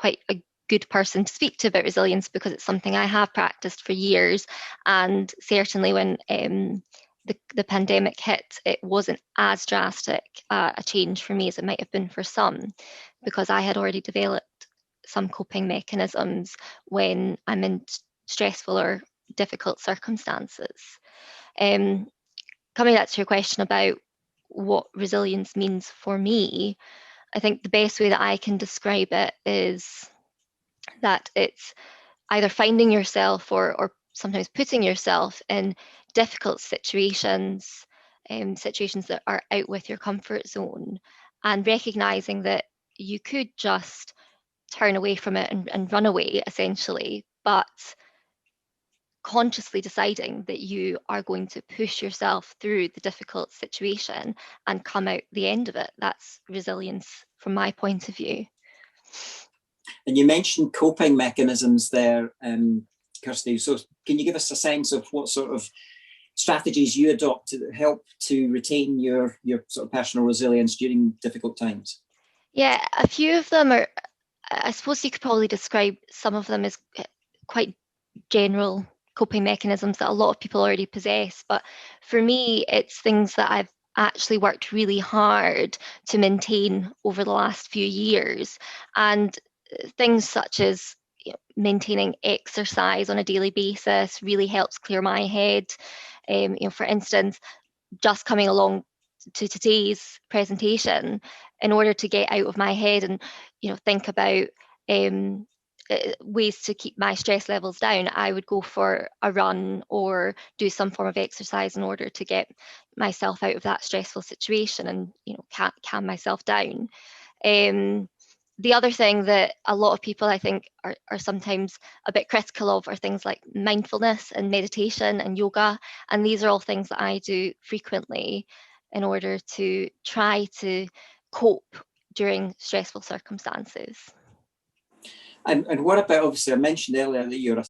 quite a good person to speak to about resilience, because it's something I have practiced for years. And certainly when the pandemic hit, it wasn't as drastic a change for me as it might have been for some, because I had already developed some coping mechanisms when I'm in stressful or difficult circumstances. Coming back to your question about what resilience means for me, I think the best way that I can describe it is that it's either finding yourself or sometimes putting yourself in difficult situations, situations that are out with your comfort zone, and recognizing that you could just turn away from it and run away, essentially, but consciously deciding that you are going to push yourself through the difficult situation and come out the end of it. That's resilience from my point of view. And you mentioned coping mechanisms there, Kirsty. So can you give us a sense of what sort of strategies you adopt to help to retain your sort of personal resilience during difficult times? Yeah, a few of them are, I suppose you could probably describe some of them as quite general coping mechanisms that a lot of people already possess. But for me, it's things that I've actually worked really hard to maintain over the last few years. And things such as maintaining exercise on a daily basis really helps clear my head. For instance, just coming along to today's presentation, in order to get out of my head and think about ways to keep my stress levels down, I would go for a run or do some form of exercise in order to get myself out of that stressful situation and calm myself down. The other thing that a lot of people, I think, are sometimes a bit critical of are things like mindfulness and meditation and yoga. And these are all things that I do frequently in order to try to cope during stressful circumstances. And what about, obviously, I mentioned earlier that you're a